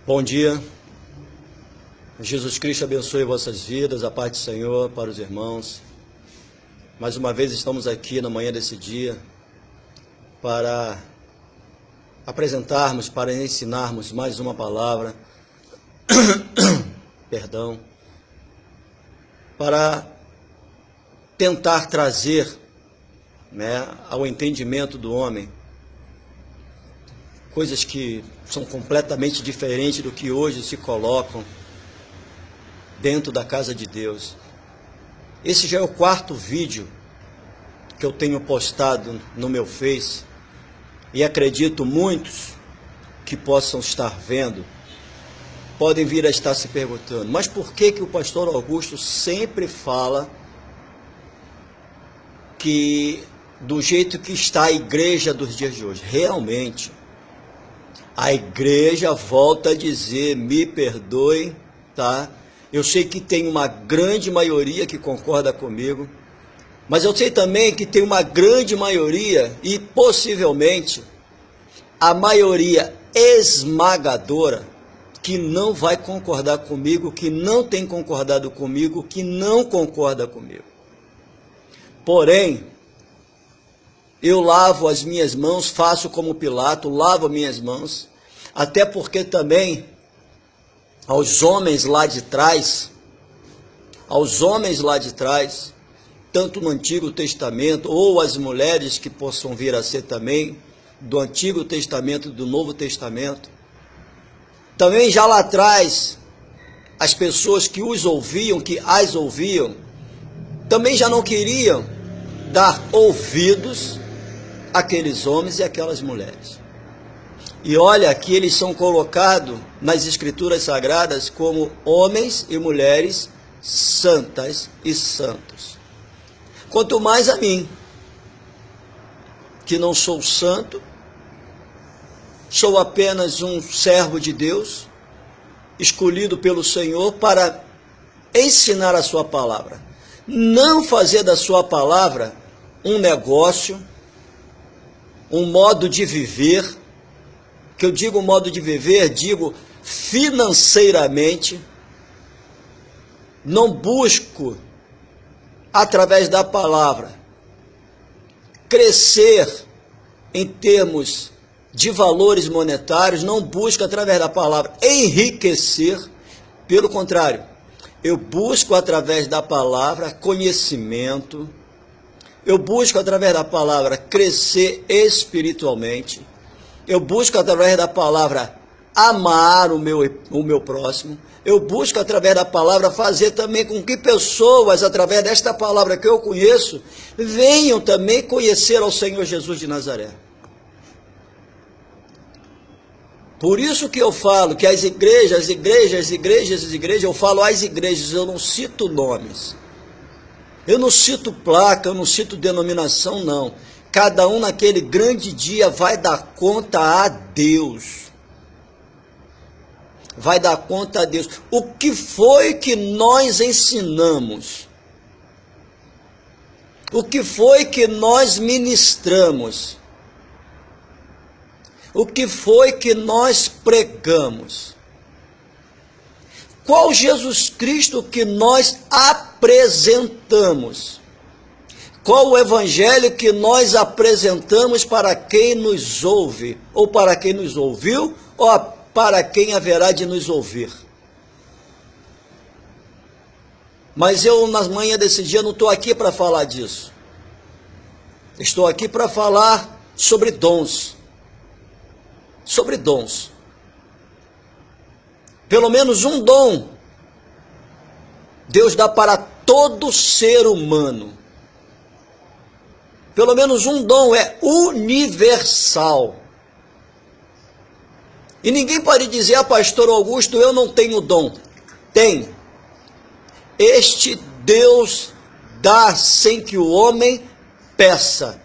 Bom dia, Jesus Cristo abençoe vossas vidas, a paz do Senhor para os irmãos. Mais uma vez estamos aqui na manhã desse dia para apresentarmos, para ensinarmos mais uma palavra, perdão, para tentar trazer, ao entendimento do homem coisas que são completamente diferentes do que hoje se colocam dentro da casa de Deus. Esse já é o quarto vídeo que eu tenho postado no meu Face e acredito muitos que possam estar vendo podem vir a estar se perguntando: mas por que o pastor Augusto sempre fala que do jeito que está a igreja dos dias de hoje? Realmente, a igreja, volta a dizer, me perdoe, tá? Eu sei que tem uma grande maioria que concorda comigo, mas eu sei também que tem uma grande maioria e possivelmente a maioria esmagadora que não vai concordar comigo, que não tem concordado comigo, que não concorda comigo. Porém, eu lavo as minhas mãos, faço como Pilato, lavo minhas mãos, até porque também aos homens lá de trás, tanto no Antigo Testamento, ou as mulheres que possam vir a ser também, do Antigo Testamento e do Novo Testamento, também já lá atrás, as pessoas que os ouviam, que as ouviam, também já não queriam dar ouvidos àqueles homens e àquelas mulheres. E olha que eles são colocados nas Escrituras Sagradas como homens e mulheres santas e santos. Quanto mais a mim, que não sou santo, sou apenas um servo de Deus, escolhido pelo Senhor para ensinar a sua palavra. Não fazer da sua palavra um negócio, um modo de viver. Que eu digo modo de viver, digo financeiramente. Não busco, através da palavra, crescer em termos de valores monetários, não busco, através da palavra, enriquecer. Pelo contrário, eu busco, através da palavra, conhecimento. Eu busco, através da palavra, crescer espiritualmente. Eu busco, através da palavra, amar o meu próximo. Eu busco, através da palavra, fazer também com que pessoas, através desta palavra que eu conheço, venham também conhecer ao Senhor Jesus de Nazaré. Por isso que eu falo que as igrejas, eu falo as igrejas, eu não cito nomes. Eu não cito placa, eu não cito denominação, não. Cada um naquele grande dia vai dar conta a Deus. Vai dar conta a Deus. O que foi que nós ensinamos? O que foi que nós ministramos? O que foi que nós pregamos? Qual Jesus Cristo que nós apresentamos? Qual o evangelho que nós apresentamos para quem nos ouve? Ou para quem nos ouviu, ou para quem haverá de nos ouvir? Mas eu, na manhã desse dia, não estou aqui para falar disso. Estou aqui para falar sobre dons. Sobre dons. Pelo menos um dom Deus dá para todo ser humano. Pelo menos um dom é universal. E ninguém pode dizer: pastor Augusto, eu não tenho dom. Tem. Este Deus dá sem que o homem peça.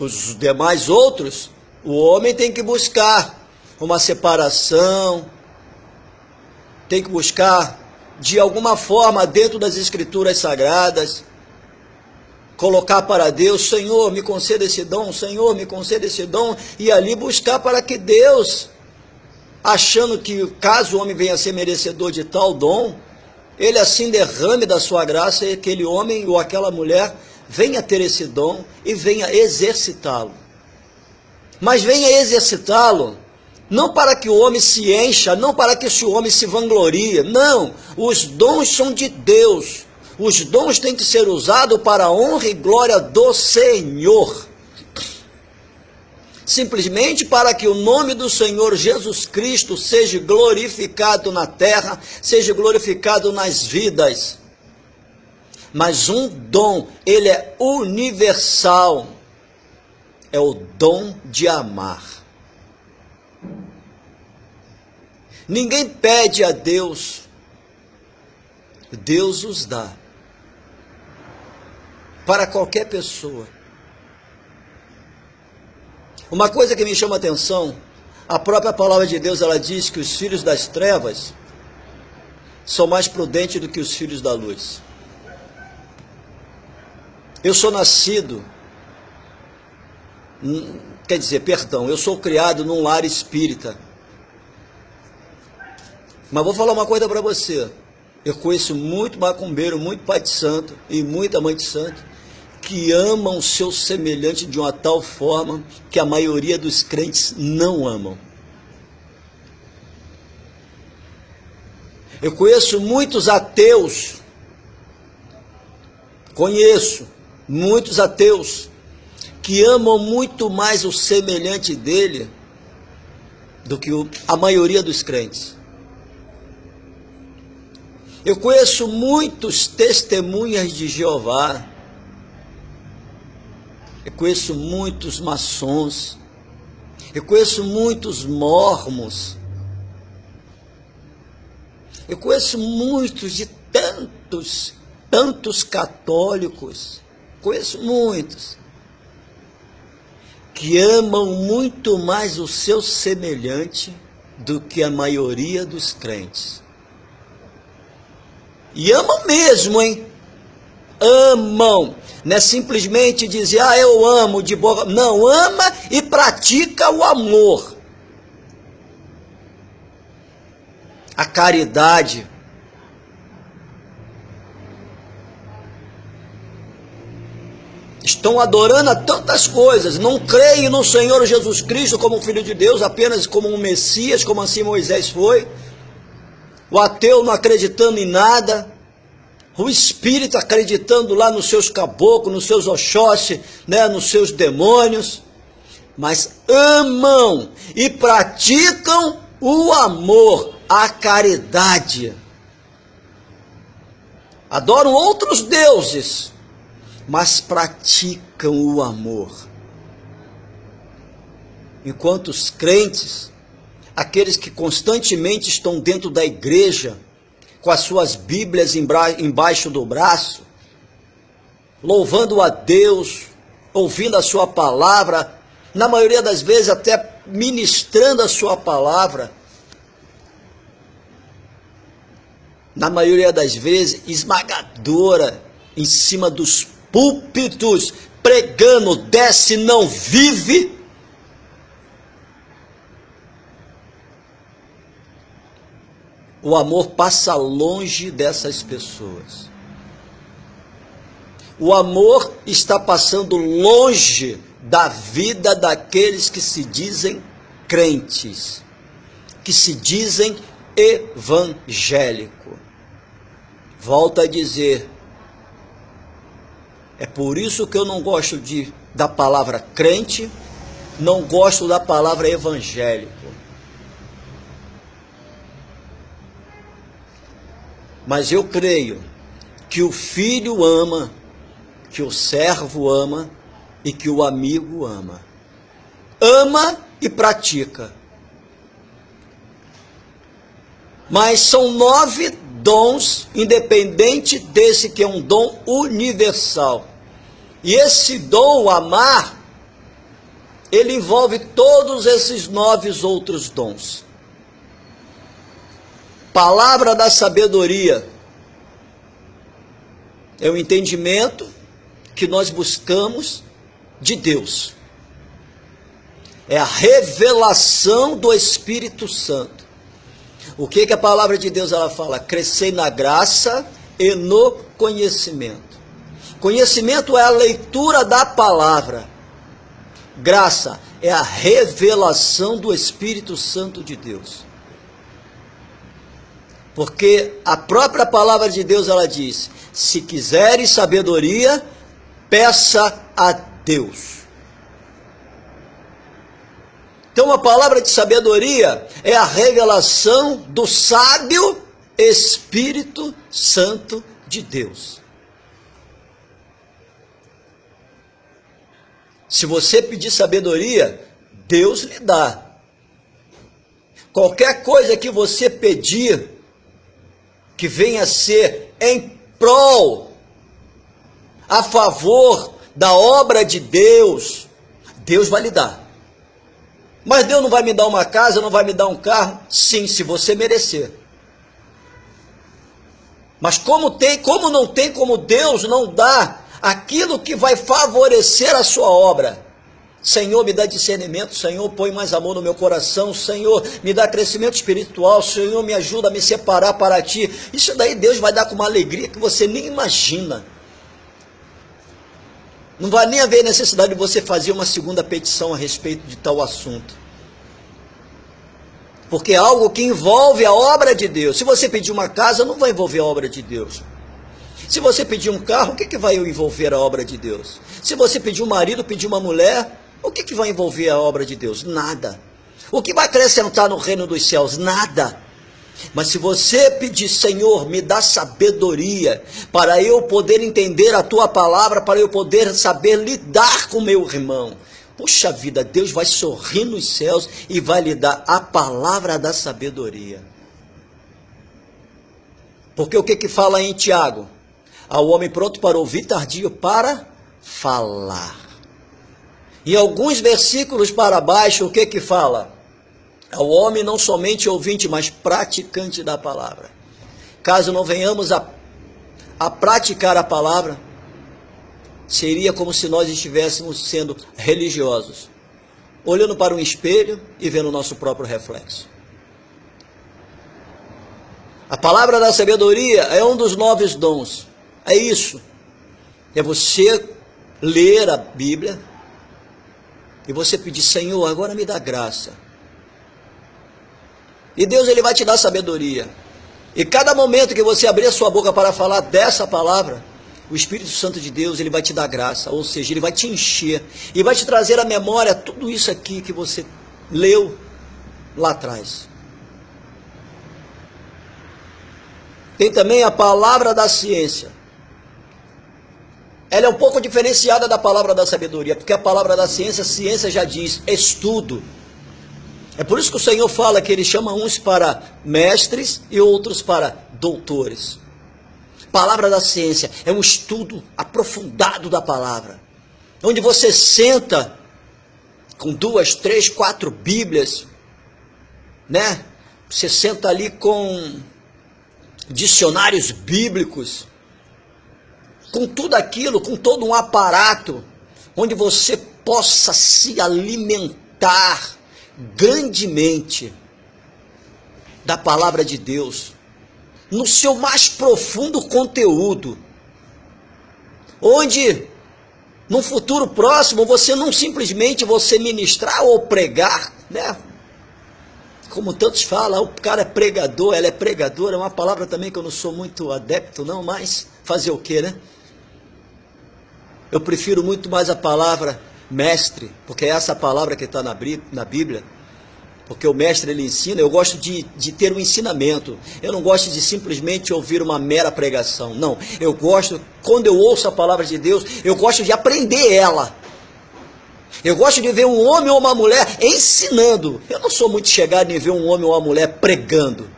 Os demais outros, o homem tem que buscar uma separação, tem que buscar de alguma forma dentro das Escrituras Sagradas. colocar para Deus, Senhor, me conceda esse dom, Senhor, me conceda esse dom, e ali buscar para que Deus, achando que caso o homem venha a ser merecedor de tal dom, ele assim derrame da sua graça e aquele homem ou aquela mulher venha ter esse dom e venha exercitá-lo. Mas venha exercitá-lo não para que o homem se encha, não para que esse homem se vanglorie, não, os dons são de Deus, os dons têm que ser usados para a honra e glória do Senhor, simplesmente para que o nome do Senhor Jesus Cristo seja glorificado na terra, seja glorificado nas vidas. Mas um dom, ele é universal, é o dom de amar. Ninguém pede a Deus, Deus os dá, para qualquer pessoa. Uma coisa que me chama a atenção, a própria palavra de Deus, ela diz que os filhos das trevas são mais prudentes do que os filhos da luz. Eu sou nascido, eu sou criado num lar espírita. Mas vou falar uma coisa para você, eu conheço muito macumbeiro, muito pai de santo e muita mãe de santo, que amam o seu semelhante de uma tal forma que a maioria dos crentes não amam. Eu conheço muitos ateus, que amam muito mais o semelhante dele do que a maioria dos crentes. Eu conheço muitos testemunhas de Jeová, eu conheço muitos maçons, eu conheço muitos mormons, eu conheço muitos de tantos católicos, conheço muitos, que amam muito mais o seu semelhante do que a maioria dos crentes. E amam mesmo, hein? Amam. Não é simplesmente dizer, eu amo de boca. Não, ama e pratica o amor. A caridade. Estão adorando a tantas coisas, não creem no Senhor Jesus Cristo como Filho de Deus, apenas como um Messias, como assim Moisés foi. O ateu não acreditando em nada, o espírito acreditando lá nos seus caboclos, nos seus oxóssi, nos seus demônios, mas amam e praticam o amor, a caridade. Adoram outros deuses, mas praticam o amor. Enquanto os crentes, aqueles que constantemente estão dentro da igreja, com as suas Bíblias embaixo do braço, louvando a Deus, ouvindo a sua palavra, na maioria das vezes até ministrando a sua palavra, na maioria das vezes esmagadora, em cima dos púlpitos, pregando, desce, não vive. O amor passa longe dessas pessoas. O amor está passando longe da vida daqueles que se dizem crentes, que se dizem evangélicos. Volto a dizer, é por isso que eu não gosto da palavra crente, não gosto da palavra evangélico. Mas eu creio que o filho ama, que o servo ama e que o amigo ama. Ama e pratica. Mas são 9 dons, independente desse que é um dom universal. E esse dom, o amar, ele envolve todos esses 9 outros dons. Palavra da sabedoria é o entendimento que nós buscamos de Deus. É a revelação do Espírito Santo. O que a palavra de Deus ela fala? Crescei na graça e no conhecimento. Conhecimento é a leitura da palavra. Graça é a revelação do Espírito Santo de Deus. Porque a própria palavra de Deus ela diz: se quiseres sabedoria, peça a Deus. Então a palavra de sabedoria é a revelação do sábio Espírito Santo de Deus. Se você pedir sabedoria, Deus lhe dá. Qualquer coisa que você pedir, que venha a ser em prol, a favor da obra de Deus, Deus vai lhe dar. Mas Deus não vai me dar uma casa, não vai me dar um carro? Sim, se você merecer. Mas como não tem como Deus não dá aquilo que vai favorecer a sua obra? Senhor, me dá discernimento, Senhor, põe mais amor no meu coração, Senhor, me dá crescimento espiritual, Senhor, me ajuda a me separar para Ti. Isso daí Deus vai dar com uma alegria que você nem imagina. Não vai nem haver necessidade de você fazer uma segunda petição a respeito de tal assunto. Porque é algo que envolve a obra de Deus. Se você pedir uma casa, não vai envolver a obra de Deus. Se você pedir um carro, o que vai envolver a obra de Deus? Se você pedir um marido, pedir uma mulher, o que vai envolver a obra de Deus? Nada. O que vai acrescentar no reino dos céus? Nada. Mas se você pedir: Senhor, me dá sabedoria para eu poder entender a Tua palavra, para eu poder saber lidar com meu irmão, puxa vida, Deus vai sorrir nos céus e vai lhe dar a palavra da sabedoria. Porque o que fala em Tiago? Ao homem pronto para ouvir, tardio para falar. Em alguns versículos para baixo, o que fala? Ao homem não somente ouvinte, mas praticante da palavra. Caso não venhamos a praticar a palavra, seria como se nós estivéssemos sendo religiosos, olhando para um espelho e vendo o nosso próprio reflexo. A palavra da sabedoria é um dos 9 dons. É isso. É você ler a Bíblia e você pedir: Senhor, agora me dá graça. E Deus ele vai te dar sabedoria. E cada momento que você abrir a sua boca para falar dessa palavra, o Espírito Santo de Deus ele vai te dar graça. Ou seja, ele vai te encher e vai te trazer à memória tudo isso aqui que você leu lá atrás. Tem também a palavra da ciência. Ela é um pouco diferenciada da palavra da sabedoria, porque a palavra da ciência, a ciência já diz estudo. É por isso que o Senhor fala que Ele chama uns para mestres e outros para doutores. Palavra da ciência é um estudo aprofundado da palavra, onde você senta com 2, 3, 4 Bíblias, né? Você senta ali com dicionários bíblicos, com tudo aquilo, com todo um aparato, onde você possa se alimentar grandemente da palavra de Deus, no seu mais profundo conteúdo, onde no futuro próximo você não simplesmente você ministrar ou pregar, né? Como tantos falam, o cara é pregador, ela é pregadora, é uma palavra também que eu não sou muito adepto não, mas fazer o que, né? Eu prefiro muito mais a palavra mestre, porque é essa palavra que está na Bíblia, porque o mestre ele ensina. Eu gosto de ter um ensinamento, eu não gosto de simplesmente ouvir uma mera pregação, não, eu gosto, quando eu ouço a palavra de Deus, eu gosto de aprender ela, eu gosto de ver um homem ou uma mulher ensinando. Eu não sou muito chegado em ver um homem ou uma mulher pregando,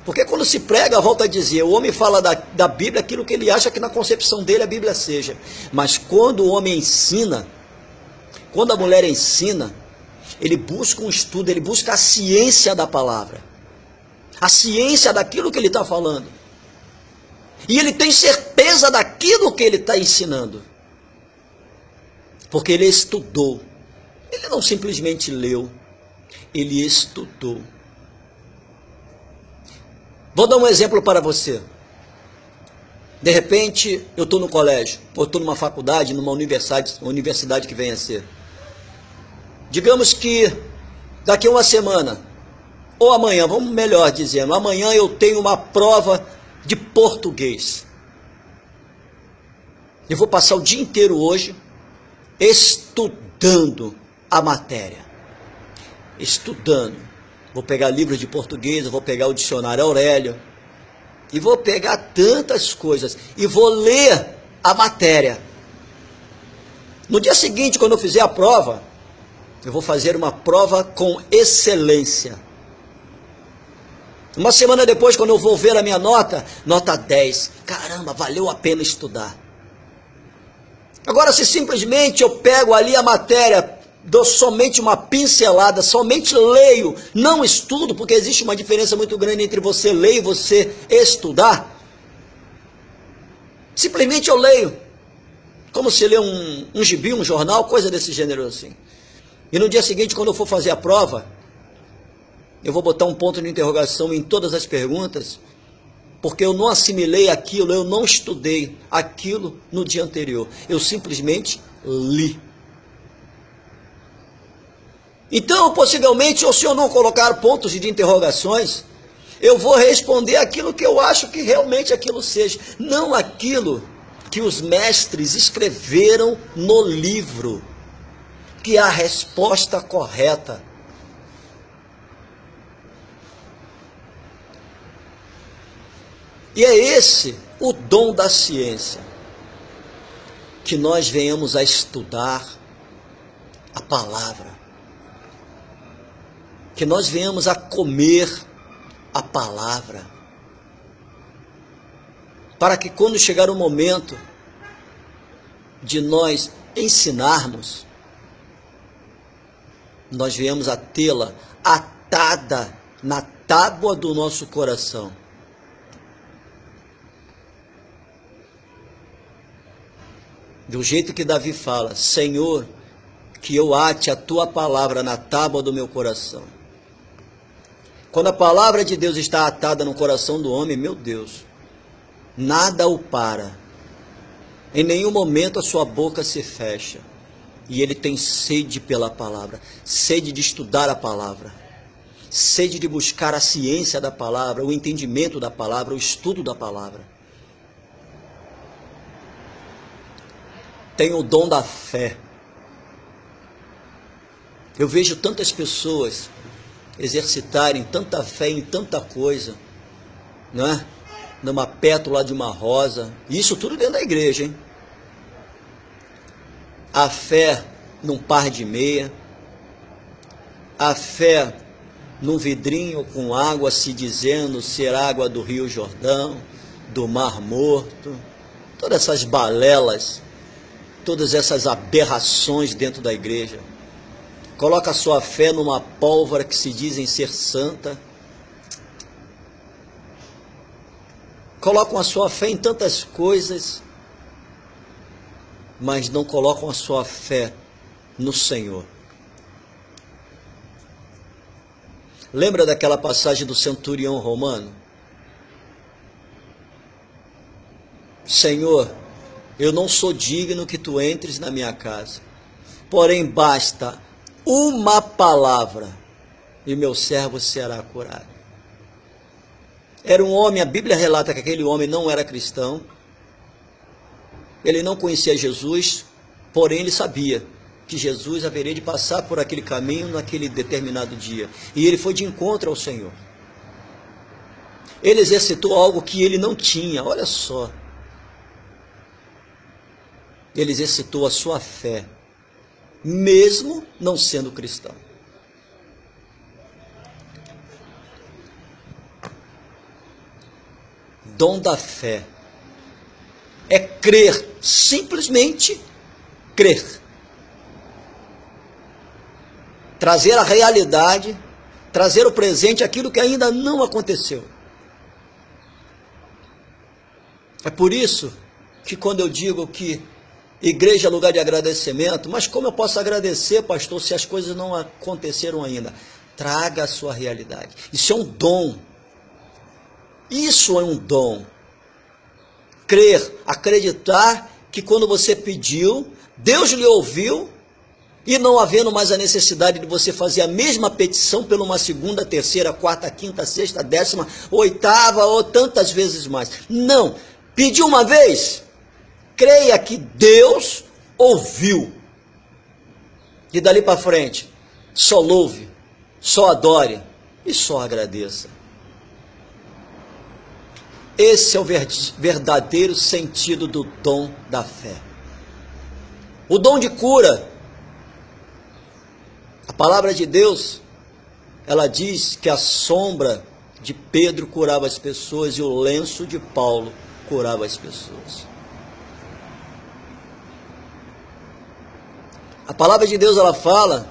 porque quando se prega, volta a dizer, o homem fala da Bíblia aquilo que ele acha que na concepção dele a Bíblia seja. Mas quando o homem ensina, quando a mulher ensina, ele busca um estudo, ele busca a ciência da palavra, a ciência daquilo que ele está falando. E ele tem certeza clareza daquilo que ele está ensinando. Porque ele estudou. Ele não simplesmente leu, ele estudou. Vou dar um exemplo para você. De repente, eu estou no colégio, ou estou numa faculdade, numa universidade que venha a ser. Digamos que daqui a uma semana, ou amanhã, vamos melhor dizendo, amanhã eu tenho uma prova de português. Eu vou passar o dia inteiro hoje estudando a matéria. Estudando. Vou pegar livros de português, eu vou pegar o dicionário Aurélio, e vou pegar tantas coisas, e vou ler a matéria. No dia seguinte, quando eu fizer a prova, eu vou fazer uma prova com excelência. Uma semana depois, quando eu vou ver a minha nota, nota 10. Caramba, valeu a pena estudar. Agora, se simplesmente eu pego ali a matéria, dou somente uma pincelada, somente leio, não estudo, porque existe uma diferença muito grande entre você ler e você estudar. Simplesmente eu leio, como se lê um gibi, um jornal, coisa desse gênero assim. E no dia seguinte, quando eu for fazer a prova, eu vou botar um ponto de interrogação em todas as perguntas, porque eu não assimilei aquilo, eu não estudei aquilo no dia anterior. Eu simplesmente li. Então, possivelmente, se eu não colocar pontos de interrogações, eu vou responder aquilo que eu acho que realmente aquilo seja, não aquilo que os mestres escreveram no livro, que é a resposta correta. E é esse o dom da ciência, que nós venhamos a estudar a palavra, que nós venhamos a comer a palavra, para que quando chegar o momento de nós ensinarmos, nós venhamos a tê-la atada na tábua do nosso coração. Do jeito que Davi fala, Senhor, que eu ate a tua palavra na tábua do meu coração. Quando a palavra de Deus está atada no coração do homem, meu Deus, nada o para. Em nenhum momento a sua boca se fecha. E ele tem sede pela palavra, sede de estudar a palavra, sede de buscar a ciência da palavra, o entendimento da palavra, o estudo da palavra. Tem o dom da fé. Eu vejo tantas pessoas exercitarem tanta fé em tanta coisa, não é? Numa pétala de uma rosa, isso tudo dentro da igreja, hein? A fé num par de meia, a fé num vidrinho com água se dizendo ser água do Rio Jordão, do Mar Morto, todas essas balelas, todas essas aberrações dentro da igreja. Coloca a sua fé numa pólvora que se dizem ser santa. Colocam a sua fé em tantas coisas, mas não colocam a sua fé no Senhor. Lembra daquela passagem do centurião romano? Senhor, eu não sou digno que tu entres na minha casa, porém basta uma palavra e meu servo será curado. Era um homem, a Bíblia relata que aquele homem não era cristão, ele não conhecia Jesus, porém ele sabia que Jesus haveria de passar por aquele caminho naquele determinado dia, e ele foi de encontro ao Senhor. Ele exercitou algo que ele não tinha, olha só. Ele exercitou a sua fé, mesmo não sendo cristão. Dom da fé é crer, simplesmente crer. Trazer a realidade, trazer o presente aquilo que ainda não aconteceu. É por isso que quando eu digo que igreja é lugar de agradecimento, mas como eu posso agradecer, pastor, se as coisas não aconteceram ainda? Traga a sua realidade. Isso é um dom. Isso é um dom. Crer, acreditar que quando você pediu, Deus lhe ouviu, e não havendo mais a necessidade de você fazer a mesma petição pela uma segunda, terceira, quarta, quinta, sexta, 10ª, 8ª ou tantas vezes mais. Não. Pediu uma vez, creia que Deus ouviu. E dali para frente, só louve, só adore e só agradeça. Esse é o verdadeiro sentido do dom da fé. O dom de cura. A palavra de Deus, ela diz que a sombra de Pedro curava as pessoas e o lenço de Paulo curava as pessoas. A palavra de Deus, ela fala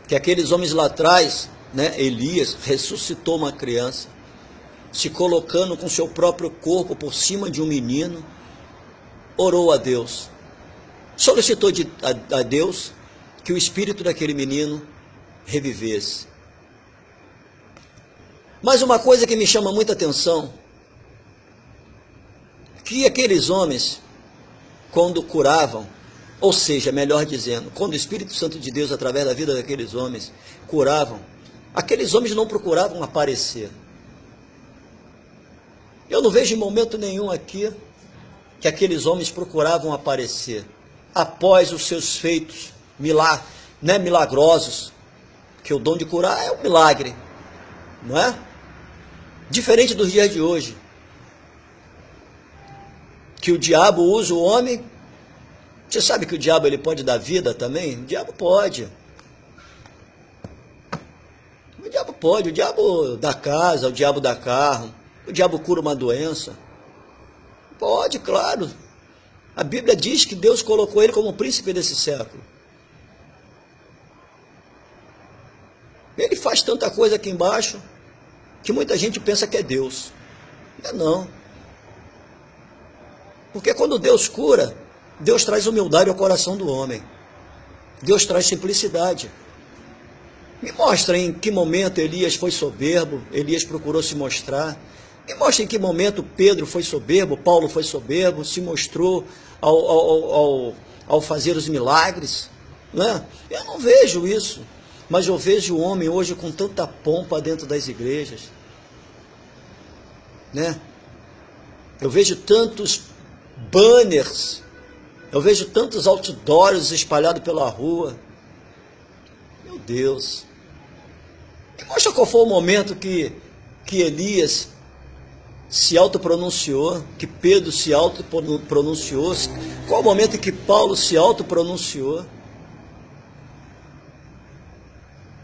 que aqueles homens lá atrás, Elias ressuscitou uma criança, se colocando com seu próprio corpo por cima de um menino, orou a Deus, solicitou a Deus que o espírito daquele menino revivesse. Mas uma coisa que me chama muita atenção, que aqueles homens, quando curavam, ou seja, melhor dizendo, quando o Espírito Santo de Deus, através da vida daqueles homens, curavam, aqueles homens não procuravam aparecer. Eu não vejo em momento nenhum aqui que aqueles homens procuravam aparecer após os seus feitos milagrosos, que o dom de curar é um milagre, não é? Diferente dos dias de hoje, que o diabo usa o homem. Você sabe que o diabo ele pode dar vida também? O diabo pode. O diabo pode, o diabo dá casa, o diabo dá carro, o diabo cura uma doença. Pode, claro. A Bíblia diz que Deus colocou ele como príncipe desse século. Ele faz tanta coisa aqui embaixo que muita gente pensa que é Deus. Não. Porque quando Deus cura, Deus traz humildade ao coração do homem. Deus traz simplicidade. Me mostra em que momento Elias foi soberbo, Elias procurou se mostrar. Me mostra em que momento Pedro foi soberbo, Paulo foi soberbo, se mostrou ao fazer os milagres. Eu não vejo isso. Mas eu vejo o homem hoje com tanta pompa dentro das igrejas. Eu vejo tantos banners, eu vejo tantos outdoors espalhados pela rua. Meu Deus. Me mostra qual foi o momento que Elias se autopronunciou, que Pedro se autopronunciou, qual o momento em que Paulo se autopronunciou.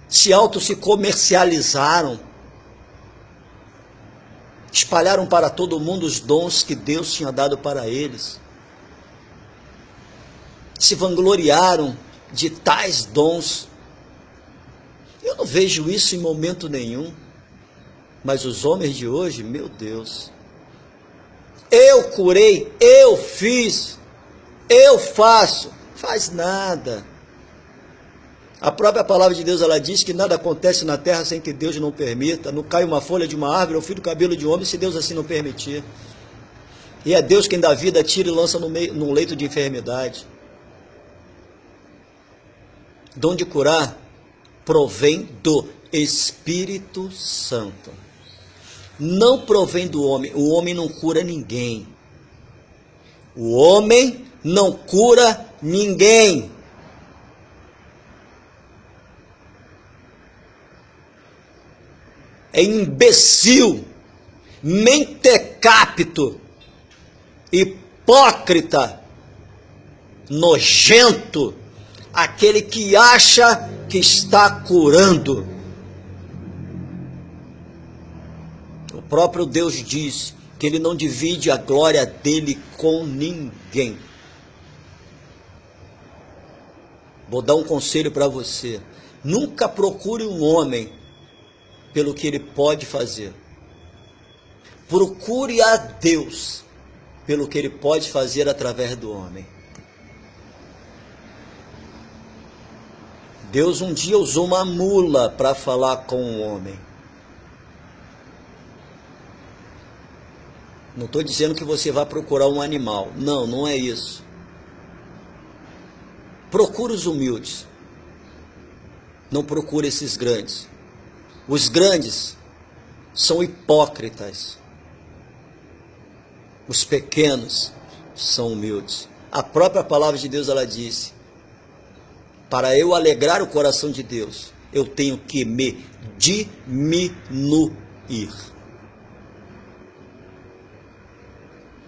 Se comercializaram, espalharam para todo mundo os dons que Deus tinha dado para eles, se vangloriaram de tais dons. Eu não vejo isso em momento nenhum, mas os homens de hoje, meu Deus, eu curei, eu fiz, eu faço, faz nada. A própria palavra de Deus, ela diz que nada acontece na terra sem que Deus não permita. Não cai uma folha de uma árvore ou fio do cabelo de homem se Deus assim não permitir. E é Deus quem dá vida, tira e lança num leito de enfermidade. Dom de curar provém do Espírito Santo. Não provém do homem. O homem não cura ninguém. O homem não cura ninguém. É imbecil, mentecapto, hipócrita, nojento, aquele que acha que está curando. O próprio Deus diz que Ele não divide a glória dele com ninguém. Vou dar um conselho para você. Nunca procure um homem pelo que ele pode fazer. Procure a Deus pelo que ele pode fazer através do homem. Deus um dia usou uma mula para falar com o homem. Não estou dizendo que você vai procurar um animal. Não, não é isso. Procure os humildes. Não procure esses grandes. Os grandes são hipócritas. Os pequenos são humildes. A própria palavra de Deus, ela disse: para eu alegrar o coração de Deus, eu tenho que me diminuir.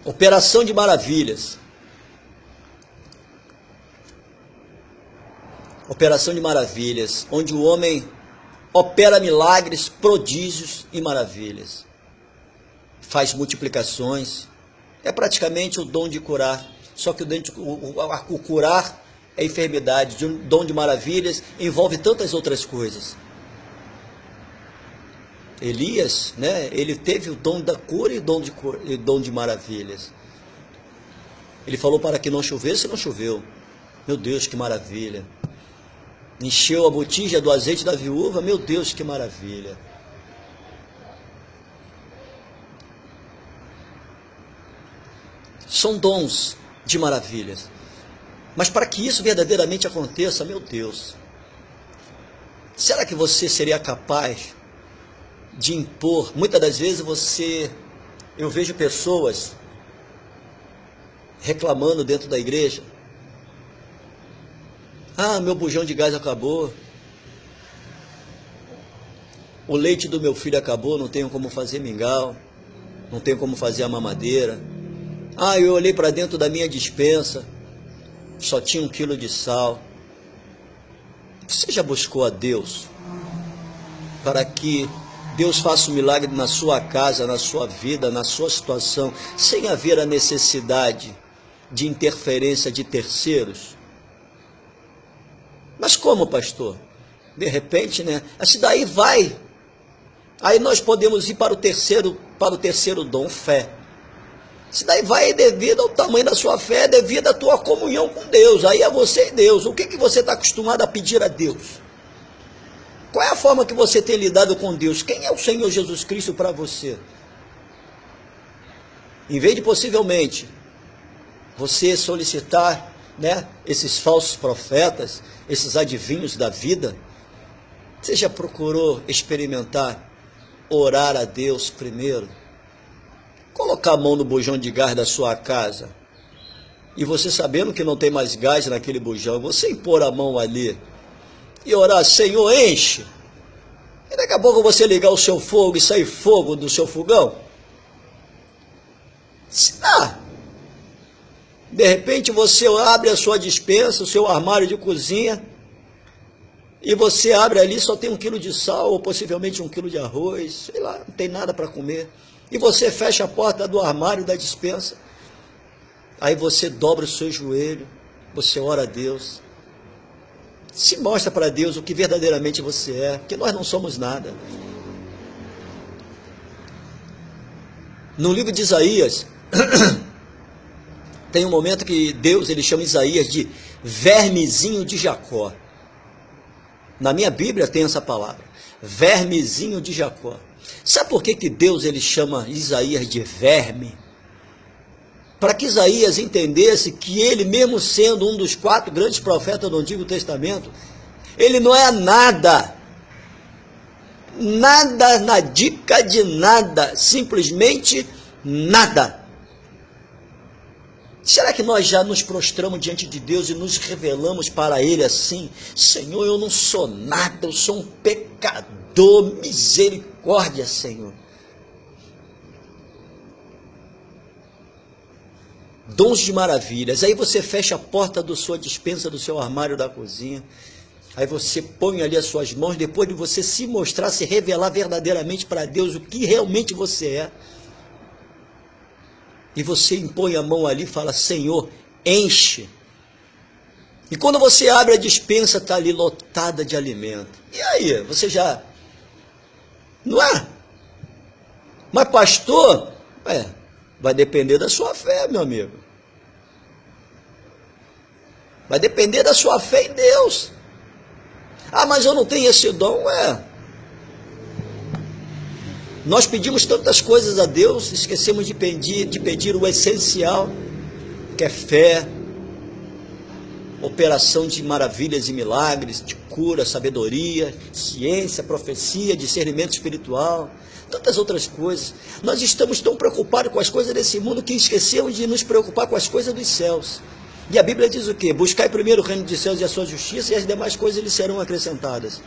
Operação de maravilhas. Operação de maravilhas, onde o homem opera milagres, prodígios e maravilhas. Faz multiplicações. É praticamente o dom de curar. Só que o curar é enfermidade. O dom de maravilhas envolve tantas outras coisas. Elias, né, ele teve o dom da cura e o dom de maravilhas. Ele falou para que não chovesse, não choveu. Meu Deus, que maravilha. Encheu a botija do azeite da viúva, meu Deus, que maravilha. São dons de maravilhas. Mas para que isso verdadeiramente aconteça, meu Deus, será que você seria capaz de impor? Muitas das vezes eu vejo pessoas reclamando dentro da igreja: ah, meu bujão de gás acabou, o leite do meu filho acabou, não tenho como fazer mingau, não tenho como fazer a mamadeira. Ah, eu olhei para dentro da minha despensa, só tinha 1 quilo de sal. Você já buscou a Deus para que Deus faça um milagre na sua casa, na sua vida, na sua situação, sem haver a necessidade de interferência de terceiros? Mas como, pastor? De repente, né? Assim daí vai. Aí nós podemos ir para o terceiro dom, fé. Isso daí vai devido ao tamanho da sua fé, devido à tua comunhão com Deus. Aí é você e Deus. O que você está acostumado a pedir a Deus? Qual é a forma que você tem lidado com Deus? Quem é o Senhor Jesus Cristo para você? Em vez de possivelmente você solicitar, né, esses falsos profetas, esses adivinhos da vida, você já procurou experimentar orar a Deus primeiro? Colocar a mão no bujão de gás da sua casa e você sabendo que não tem mais gás naquele bujão, você impor a mão ali e orar: Senhor, enche. E daqui a pouco você ligar o seu fogo e sair fogo do seu fogão. Se dá. De repente você abre a sua despensa, o seu armário de cozinha, e você abre ali, só tem 1 quilo de sal, ou possivelmente 1 quilo de arroz, sei lá, não tem nada para comer. E você fecha a porta do armário da despensa. Aí você dobra o seu joelho, você ora a Deus. Se mostra para Deus o que verdadeiramente você é, porque nós não somos nada. No livro de Isaías, tem um momento que Deus, ele chama Isaías de vermezinho de Jacó. Na minha Bíblia tem essa palavra, vermezinho de Jacó. Sabe por que Deus ele chama Isaías de verme? Para que Isaías entendesse que ele, mesmo sendo um dos 4 grandes profetas do Antigo Testamento, ele não é nada, nada na dica de nada, simplesmente nada. Será que nós já nos prostramos diante de Deus e nos revelamos para Ele assim: Senhor, eu não sou nada, eu sou um pecador, misericórdia, Senhor. Dons de maravilhas. Aí você fecha a porta da sua despensa, do seu armário da cozinha. Aí você põe ali as suas mãos, depois de você se mostrar, se revelar verdadeiramente para Deus o que realmente você é. E você impõe a mão ali e fala: Senhor, enche. E quando você abre a despensa, está ali lotada de alimento. E aí, você já... Não é? Mas pastor, Vai depender da sua fé, meu amigo. Vai depender da sua fé em Deus. Ah, mas eu não tenho esse dom. Nós pedimos tantas coisas a Deus, esquecemos de pedir o essencial, que é fé, operação de maravilhas e milagres, de cura, sabedoria, ciência, profecia, discernimento espiritual, tantas outras coisas. Nós estamos tão preocupados com as coisas desse mundo que esquecemos de nos preocupar com as coisas dos céus. E a Bíblia diz o quê? Buscai primeiro o reino dos céus e a sua justiça, e as demais coisas lhes serão acrescentadas.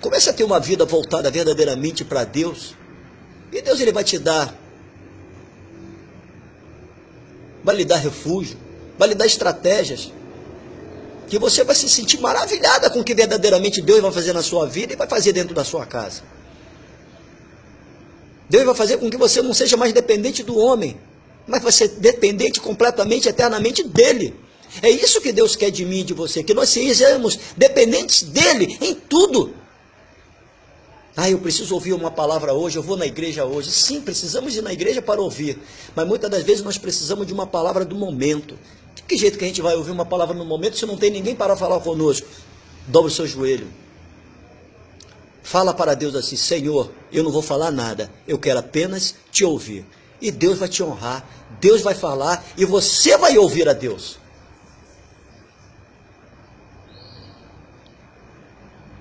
Comece a ter uma vida voltada verdadeiramente para Deus, e Deus ele vai te dar, vai lhe dar refúgio, vai lhe dar estratégias, que você vai se sentir maravilhada com o que verdadeiramente Deus vai fazer na sua vida e vai fazer dentro da sua casa. Deus vai fazer com que você não seja mais dependente do homem, mas vai ser dependente completamente, eternamente dele. É isso que Deus quer de mim e de você, que nós sejamos dependentes dele em tudo. Ah, eu preciso ouvir uma palavra hoje, eu vou na igreja hoje. Sim, precisamos ir na igreja para ouvir, mas muitas das vezes nós precisamos de uma palavra do momento. De que jeito que a gente vai ouvir uma palavra no momento se não tem ninguém para falar conosco? Dobre o seu joelho. Fala para Deus assim: Senhor, eu não vou falar nada, eu quero apenas te ouvir. E Deus vai te honrar, Deus vai falar e você vai ouvir a Deus.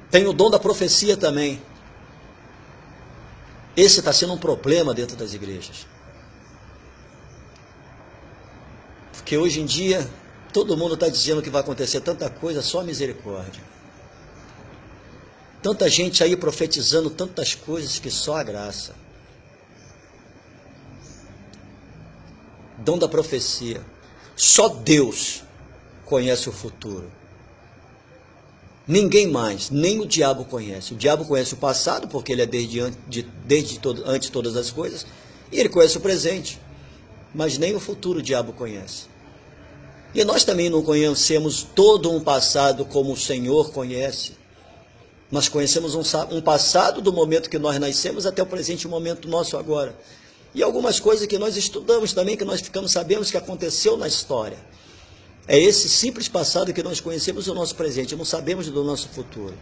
Tem o dom da profecia também. Esse está sendo um problema dentro das igrejas. Porque hoje em dia, todo mundo está dizendo que vai acontecer tanta coisa, só misericórdia. Tanta gente aí profetizando tantas coisas que só a graça. Dom da profecia. Só Deus conhece o futuro. Ninguém mais, nem o diabo conhece. O diabo conhece o passado, porque ele é antes de todas as coisas, e ele conhece o presente, mas nem o futuro o diabo conhece. E nós também não conhecemos todo um passado como o Senhor conhece. Nós conhecemos um passado do momento que nós nascemos até o presente momento nosso agora. E algumas coisas que nós estudamos também, que nós sabemos que aconteceu na história. É esse simples passado que nós conhecemos o nosso presente, não sabemos do nosso futuro.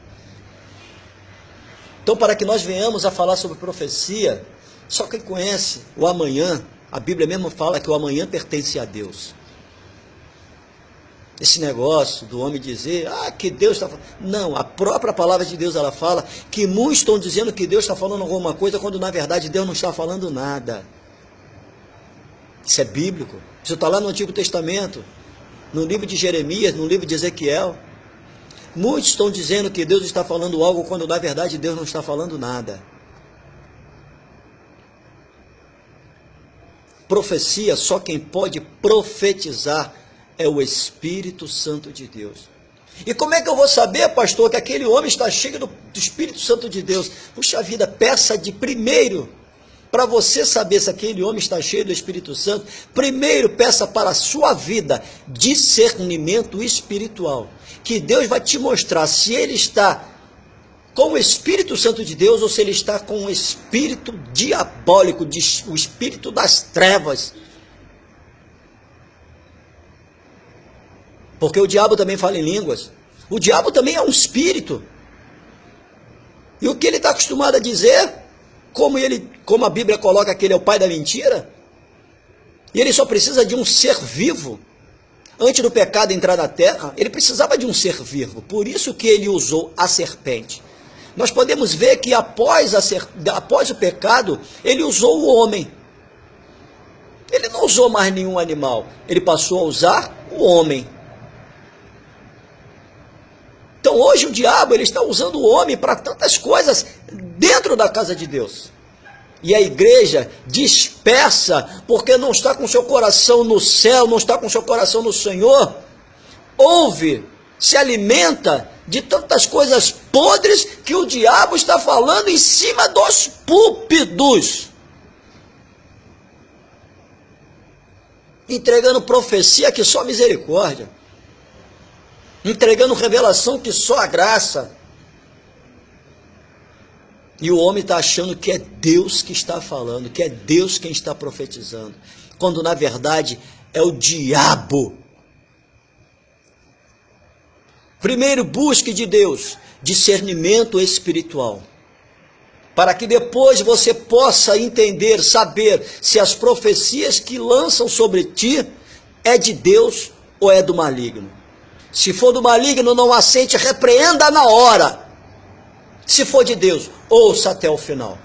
Então, para que nós venhamos a falar sobre profecia, só quem conhece o amanhã, a Bíblia mesmo fala que o amanhã pertence a Deus. Esse negócio do homem dizer, que Deus está falando. Não, a própria palavra de Deus ela fala que muitos estão dizendo que Deus está falando alguma coisa, quando na verdade Deus não está falando nada. Isso é bíblico. Isso está lá no Antigo Testamento. No livro de Jeremias, no livro de Ezequiel. Muitos estão dizendo que Deus está falando algo, quando na verdade Deus não está falando nada. Profecia, só quem pode profetizar é o Espírito Santo de Deus. E como é que eu vou saber, pastor, que aquele homem está cheio do Espírito Santo de Deus? Puxa vida, peça de primeiro. Para você saber se aquele homem está cheio do Espírito Santo, primeiro peça para a sua vida discernimento espiritual. Que Deus vai te mostrar se ele está com o Espírito Santo de Deus ou se ele está com o espírito diabólico, o espírito das trevas. Porque o diabo também fala em línguas. O diabo também é um espírito. E o que ele está acostumado a dizer... Como a Bíblia coloca que ele é o pai da mentira, e ele só precisa de um ser vivo. Antes do pecado entrar na terra, ele precisava de um ser vivo, por isso que ele usou a serpente. Nós podemos ver que após o pecado, ele usou o homem. Ele não usou mais nenhum animal, ele passou a usar o homem. Então hoje o diabo ele está usando o homem para tantas coisas dentro da casa de Deus. E a igreja dispersa porque não está com seu coração no céu, não está com seu coração no Senhor. Ouve, se alimenta de tantas coisas podres que o diabo está falando em cima dos púlpitos. Entregando profecia que só misericórdia. Entregando revelação que só a graça. E o homem está achando que é Deus que está falando, que é Deus quem está profetizando, quando na verdade é o diabo. Primeiro, busque de Deus discernimento espiritual, para que depois você possa entender, saber se as profecias que lançam sobre ti é de Deus ou é do maligno. Se for do maligno, não aceite, repreenda na hora. Se for de Deus, ouça até o final.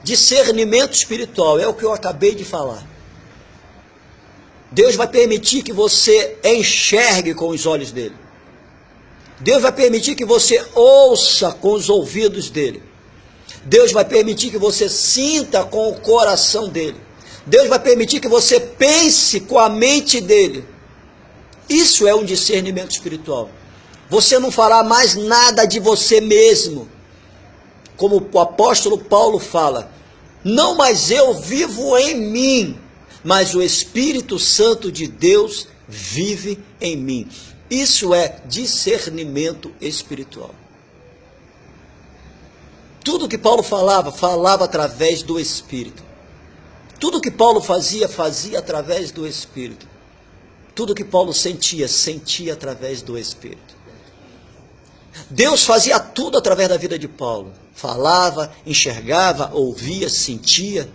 Discernimento espiritual é o que eu acabei de falar. Deus vai permitir que você enxergue com os olhos dele. Deus vai permitir que você ouça com os ouvidos dele. Deus vai permitir que você sinta com o coração dele. Deus vai permitir que você pense com a mente dele. Isso é um discernimento espiritual. Você não fará mais nada de você mesmo. Como o apóstolo Paulo fala, não mais eu vivo em mim, mas o Espírito Santo de Deus vive em mim. Isso é discernimento espiritual. Tudo que Paulo falava, falava através do Espírito. Tudo que Paulo fazia, fazia através do Espírito. Tudo que Paulo sentia, sentia através do Espírito. Deus fazia tudo através da vida de Paulo. Falava, enxergava, ouvia, sentia.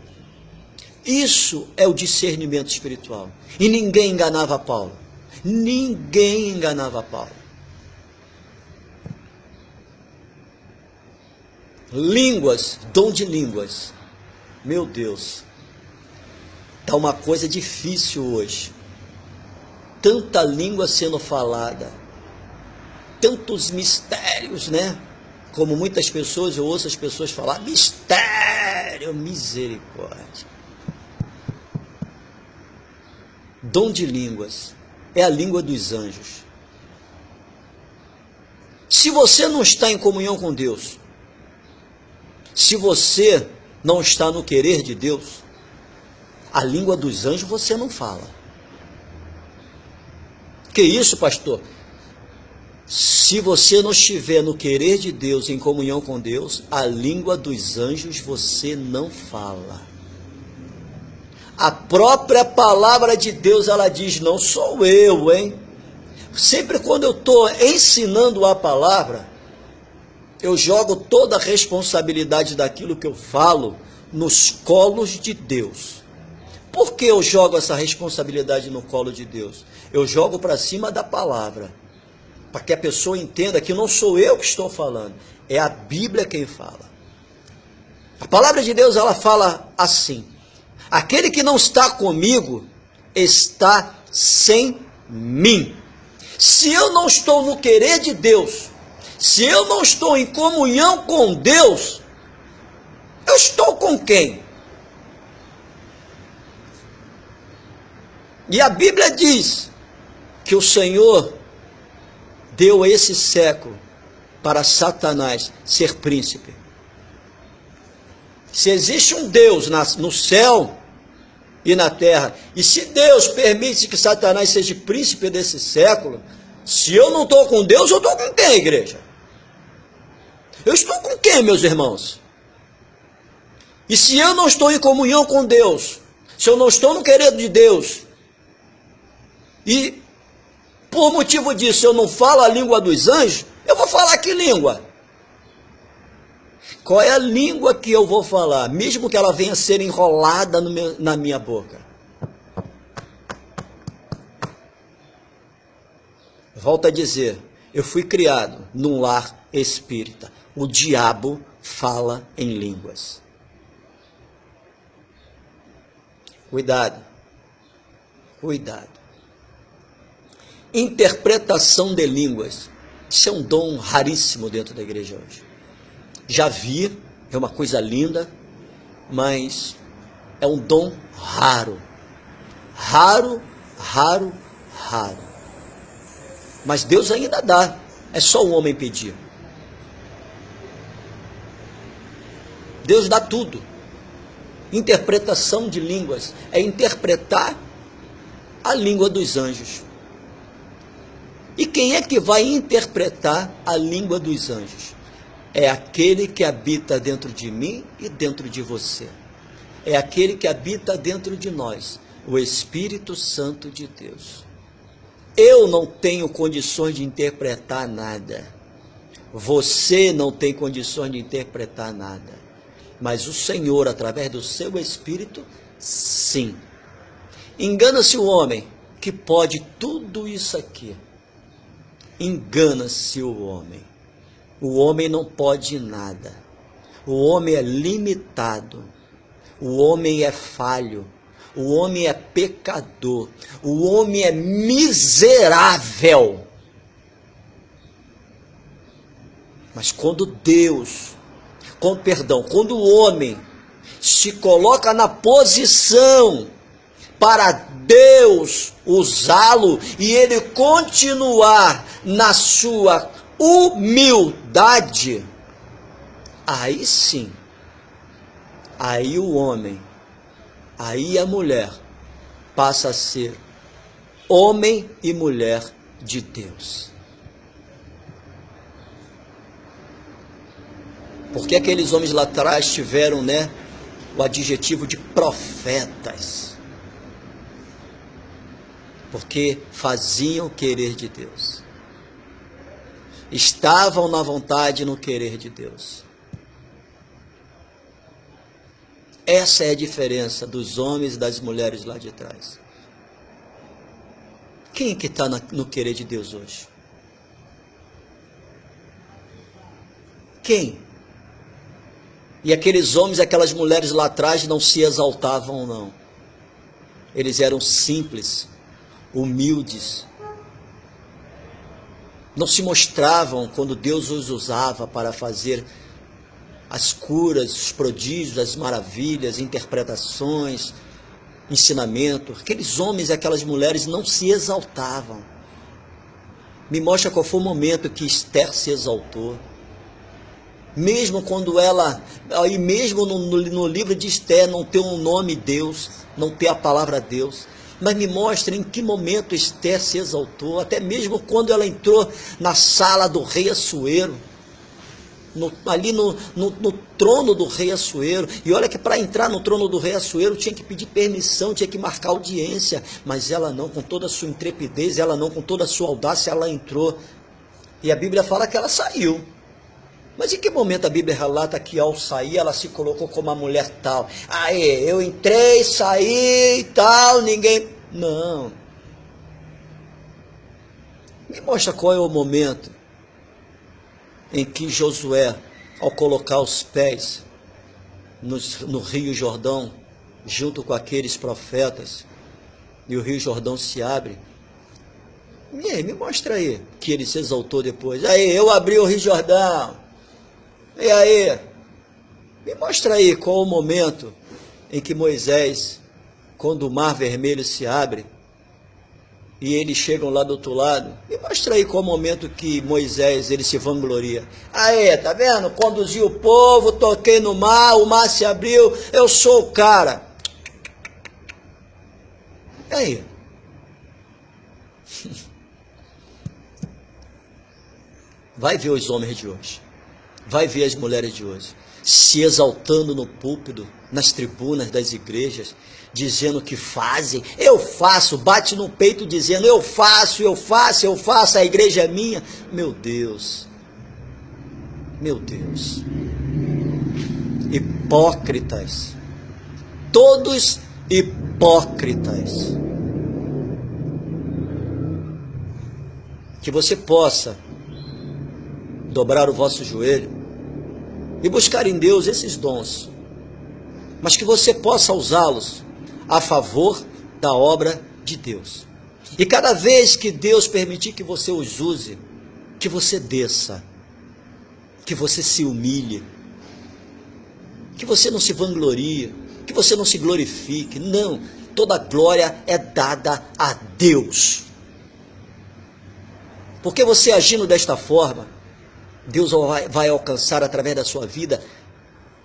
Isso é o discernimento espiritual. E ninguém enganava Paulo. Ninguém enganava Paulo. Línguas, dom de línguas. Meu Deus. Está uma coisa difícil hoje. Tanta língua sendo falada. Tantos mistérios, né? Como muitas pessoas, eu ouço as pessoas falar, mistério, misericórdia. Dom de línguas é a língua dos anjos. Se você não está em comunhão com Deus, se você não está no querer de Deus, a língua dos anjos você não fala. Que isso, pastor? Se você não estiver no querer de Deus, em comunhão com Deus, a língua dos anjos você não fala. A própria palavra de Deus, ela diz, não sou eu, hein? Sempre quando eu estou ensinando a palavra, eu jogo toda a responsabilidade daquilo que eu falo nos colos de Deus. Por que eu jogo essa responsabilidade no colo de Deus? Eu jogo para cima da palavra, para que a pessoa entenda que não sou eu que estou falando, é a Bíblia quem fala. A palavra de Deus, ela fala assim, aquele que não está comigo, está sem mim. Se eu não estou no querer de Deus, se eu não estou em comunhão com Deus, eu estou com quem? E a Bíblia diz que o Senhor deu esse século para Satanás ser príncipe. Se existe um Deus no céu e na terra, e se Deus permite que Satanás seja príncipe desse século, se eu não estou com Deus, eu estou com quem, igreja? Eu estou com quem, meus irmãos? E se eu não estou em comunhão com Deus, se eu não estou no querer de Deus, e por motivo disso eu não falo a língua dos anjos, eu vou falar que língua? Qual é a língua que eu vou falar, mesmo que ela venha a ser enrolada na minha boca? Volto a dizer, eu fui criado num lar espírita. O diabo fala em línguas. Cuidado. Cuidado. Interpretação de línguas. Isso é um dom raríssimo dentro da igreja hoje. Já vi, é uma coisa linda, mas é um dom raro. Raro, raro, raro. Mas Deus ainda dá, é só o homem pedir. Deus dá tudo. Interpretação de línguas é interpretar a língua dos anjos. E quem é que vai interpretar a língua dos anjos? é aquele que habita dentro de mim e dentro de você. É aquele que habita dentro de nós, o Espírito Santo de Deus. Eu não tenho condições de interpretar nada. Você não tem condições de interpretar nada. Mas o Senhor, através do seu Espírito, sim. Engana-se o homem que pode tudo isso aqui. Engana-se o homem. O homem não pode nada. O homem é limitado. O homem é falho. O homem é pecador. O homem é miserável. Mas quando quando o homem se coloca na posição para Deus usá-lo e ele continuar na sua humildade, aí sim, aí o homem, aí a mulher passa a ser homem e mulher de Deus. Porque aqueles homens lá atrás tiveram, o adjetivo de profetas. Porque faziam o querer de Deus. Estavam na vontade e no querer de Deus. Essa é a diferença dos homens e das mulheres lá de trás. Quem é que está no querer de Deus hoje? Quem? E aqueles homens e aquelas mulheres lá atrás não se exaltavam, não. Eles eram simples, humildes. Não se mostravam quando Deus os usava para fazer as curas, os prodígios, as maravilhas, interpretações, ensinamento. Aqueles homens e aquelas mulheres não se exaltavam. Me mostra qual foi o momento que Esther se exaltou. Mesmo quando ela, aí mesmo no livro de Esther não ter um nome Deus, não ter a palavra Deus, mas me mostra em que momento Esther se exaltou, até mesmo quando ela entrou na sala do rei Assuero, ali no trono do rei Assuero, e olha que para entrar no trono do rei Assuero tinha que pedir permissão, tinha que marcar audiência, mas ela não, com toda a sua intrepidez, ela não, com toda a sua audácia, ela entrou, e a Bíblia fala que ela saiu. Mas em que momento a Bíblia relata que ao sair ela se colocou como uma mulher tal? Aí, eu entrei, saí e tal, ninguém... Não. Me mostra qual é o momento em que Josué, ao colocar os pés no Rio Jordão, junto com aqueles profetas, e o Rio Jordão se abre. E aí, me mostra aí que ele se exaltou depois. Aí, eu abri o Rio Jordão. E aí, me mostra aí qual o momento em que Moisés, quando o Mar Vermelho se abre, e eles chegam lá do outro lado, me mostra aí qual o momento que Moisés, ele se vangloria. Aí, tá vendo? Conduzi o povo, toquei no mar, o mar se abriu, eu sou o cara. E aí? Vai ver os homens de hoje. Vai ver as mulheres de hoje, se exaltando no púlpito, nas tribunas das igrejas, dizendo que fazem, eu faço, bate no peito dizendo, eu faço, a igreja é minha. Meu Deus, hipócritas, todos hipócritas. Que você possa dobrar o vosso joelho e buscar em Deus esses dons, mas que você possa usá-los a favor da obra de Deus. E cada vez que Deus permitir que você os use, que você desça, que você se humilhe, que você não se vanglorie, que você não se glorifique. Não, toda glória é dada a Deus. Porque você agindo desta forma, Deus vai alcançar através da sua vida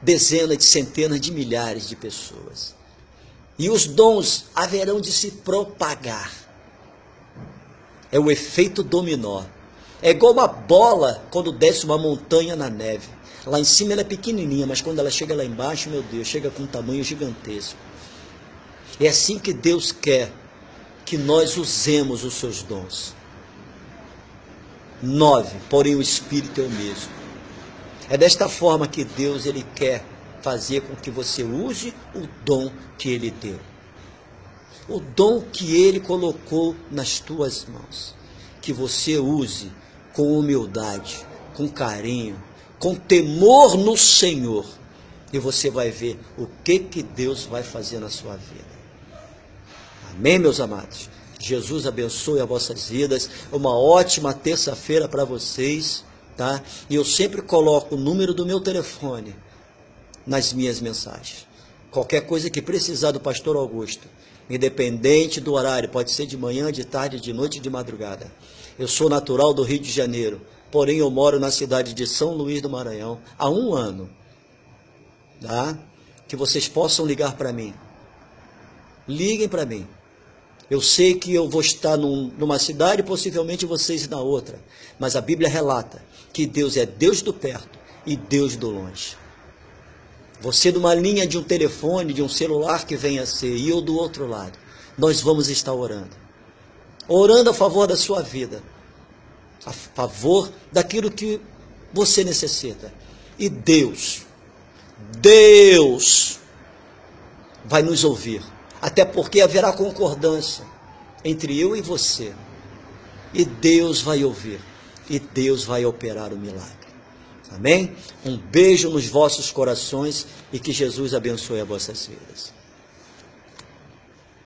dezenas de centenas de milhares de pessoas. E os dons haverão de se propagar. É o efeito dominó. É igual uma bola quando desce uma montanha na neve. Lá em cima ela é pequenininha, mas quando ela chega lá embaixo, meu Deus, chega com um tamanho gigantesco. É assim que Deus quer que nós usemos os seus dons. 9, porém o Espírito é o mesmo. É desta forma que Deus ele quer fazer com que você use o dom que Ele deu. O dom que Ele colocou nas tuas mãos. Que você use com humildade, com carinho, com temor no Senhor. E você vai ver o que Deus vai fazer na sua vida. Amém, meus amados? Jesus abençoe as vossas vidas. Uma ótima terça-feira para vocês, tá? E eu sempre coloco o número do meu telefone nas minhas mensagens. Qualquer coisa que precisar do pastor Augusto, independente do horário, pode ser de manhã, de tarde, de noite, de madrugada. Eu sou natural do Rio de Janeiro, porém eu moro na cidade de São Luís do Maranhão há 1 ano, tá? Que vocês possam ligar para mim. Liguem para mim. Eu sei que eu vou estar numa cidade, possivelmente vocês na outra, mas a Bíblia relata que Deus é Deus do perto e Deus do longe. Você numa linha de um telefone, de um celular que venha a ser, e eu do outro lado, nós vamos estar orando. Orando a favor da sua vida, a favor daquilo que você necessita. E Deus vai nos ouvir. Até porque haverá concordância entre eu e você. E Deus vai ouvir. E Deus vai operar o milagre. Amém? Um beijo nos vossos corações e que Jesus abençoe as vossas vidas.